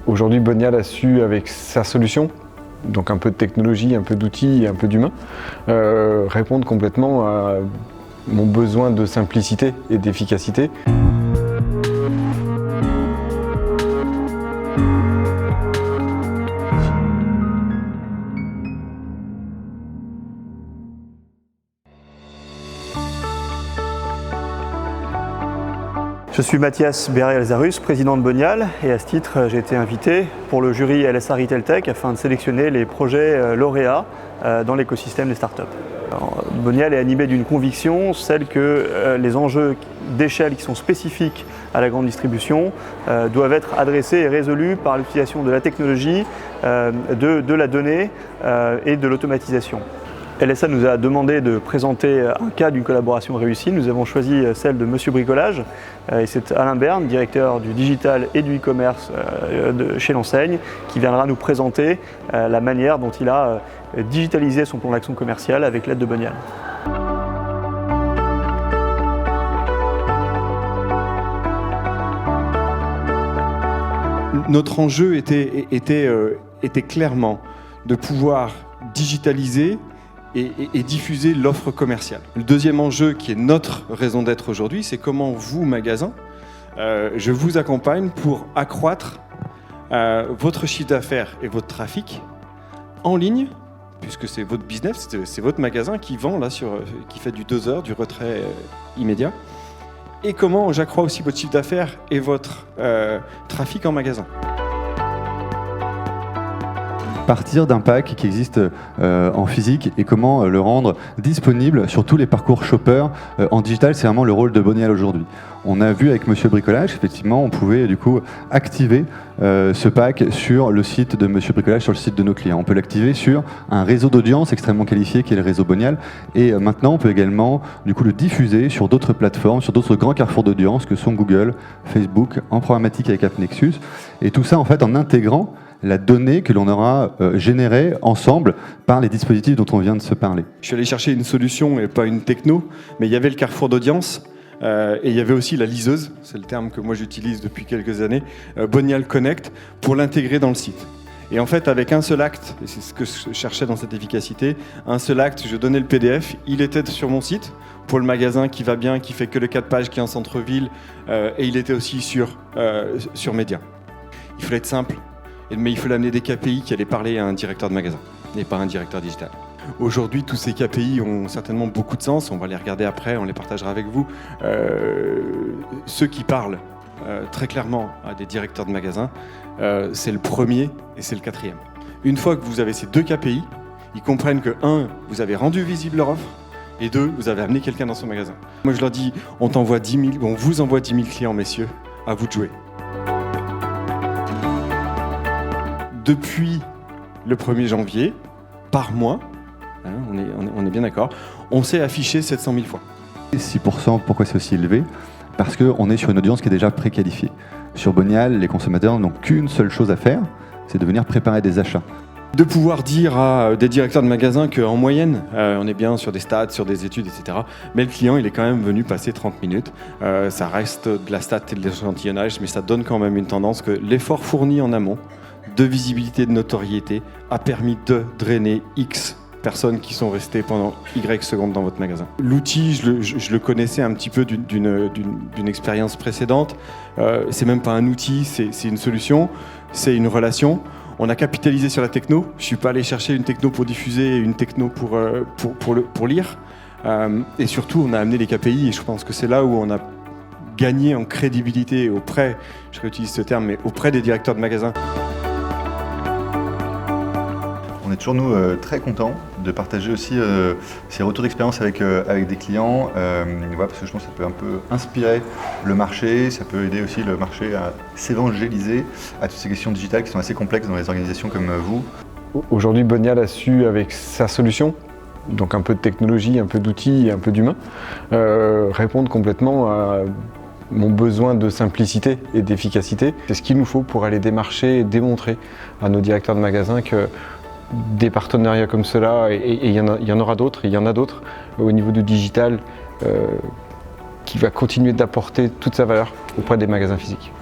Aujourd'hui, Bonial a su, avec sa solution, donc un peu de technologie, un peu d'outils et un peu d'humain, répondre complètement à mon besoin de simplicité et d'efficacité. Je suis Mathias Béret-Alzarus, président de Bonial, et à ce titre, j'ai été invité pour le jury LSA Retail Tech afin de sélectionner les projets lauréats dans l'écosystème des startups. Bonial est animé d'une conviction, celle que les enjeux d'échelle qui sont spécifiques à la grande distribution doivent être adressés et résolus par l'utilisation de la technologie, de la donnée et de l'automatisation. LSA nous a demandé de présenter un cas d'une collaboration réussie. Nous avons choisi celle de Monsieur Bricolage, et c'est Alain Berne, directeur du digital et du e-commerce chez l'enseigne, qui viendra nous présenter la manière dont il a digitalisé son plan d'action commerciale avec l'aide de Bonial. Notre enjeu était clairement de pouvoir digitaliser et diffuser l'offre commerciale. Le deuxième enjeu, qui est notre raison d'être aujourd'hui, c'est comment vous, magasins, je vous accompagne pour accroître votre chiffre d'affaires et votre trafic en ligne, puisque c'est votre business, c'est votre magasin qui vend là qui fait du 2 heures, du retrait immédiat. Et comment j'accrois aussi votre chiffre d'affaires et votre trafic en magasin. Partir d'un pack qui existe en physique et comment le rendre disponible sur tous les parcours shopper en digital, c'est vraiment le rôle de Bonial aujourd'hui. On a vu avec Monsieur Bricolage, effectivement, on pouvait du coup activer ce pack sur le site de Monsieur Bricolage, sur le site de nos clients. On peut l'activer sur un réseau d'audience extrêmement qualifié qui est le réseau Bonial. Et maintenant, on peut également du coup le diffuser sur d'autres plateformes, sur d'autres grands carrefours d'audience que sont Google, Facebook, en programmatique avec AppNexus. Et tout ça en fait en intégrant la donnée que l'on aura générée ensemble par les dispositifs dont on vient de se parler. Je suis allé chercher une solution et pas une techno, mais il y avait le carrefour d'audience et il y avait aussi la liseuse, c'est le terme que moi j'utilise depuis quelques années, Bonial Connect, pour l'intégrer dans le site. Et en fait, avec un seul acte, et c'est ce que je cherchais dans cette efficacité, un seul acte, je donnais le PDF, il était sur mon site, pour le magasin qui va bien, qui fait que les 4 pages, qui est en centre-ville, et il était aussi sur Média. Il fallait être simple, mais il fallait amener des KPI qui allaient parler à un directeur de magasin, et pas un directeur digital. Aujourd'hui, tous ces KPI ont certainement beaucoup de sens, on va les regarder après, on les partagera avec vous. Ceux qui parlent très clairement à des directeurs de magasin, c'est le premier et c'est le 4e. Une fois que vous avez ces 2 KPI, ils comprennent que 1, vous avez rendu visible leur offre, et 2, vous avez amené quelqu'un dans son magasin. Moi je leur dis, on vous envoie 10 000 clients, messieurs, à vous de jouer. Depuis le 1er janvier, par mois, hein, on est bien d'accord, on s'est affiché 700 000 fois. 6%, pourquoi c'est aussi élevé? Parce qu'on est sur une audience qui est déjà préqualifiée. Sur Bonial, les consommateurs n'ont qu'une seule chose à faire, c'est de venir préparer des achats. De pouvoir dire à des directeurs de magasins qu'en moyenne, on est bien sur des stats, sur des études, etc. Mais le client, il est quand même venu passer 30 minutes. Ça reste de la stat et de l'échantillonnage, mais ça donne quand même une tendance que l'effort fourni en amont, de visibilité, de notoriété, a permis de drainer X personnes qui sont restées pendant Y secondes dans votre magasin. L'outil, je le connaissais un petit peu d'une expérience précédente. C'est même pas un outil, c'est une solution, c'est une relation. On a capitalisé sur la techno. Je suis pas allé chercher une techno pour diffuser, une techno pour lire. Et surtout, on a amené les KPI et je pense que c'est là où on a gagné en crédibilité auprès, je réutilise ce terme, mais auprès des directeurs de magasins. On est toujours, nous, très contents de partager aussi ces retours d'expérience avec des clients, voilà, parce que je pense que ça peut un peu inspirer le marché, ça peut aider aussi le marché à s'évangéliser à toutes ces questions digitales qui sont assez complexes dans les organisations comme vous. Aujourd'hui, Bonial a su, avec sa solution, donc un peu de technologie, un peu d'outils et un peu d'humain, répondre complètement à mon besoin de simplicité et d'efficacité. C'est ce qu'il nous faut pour aller démarcher et démontrer à nos directeurs de magasins que des partenariats comme cela, et il y en aura d'autres, il y en a d'autres au niveau du digital qui va continuer d'apporter toute sa valeur auprès des magasins physiques.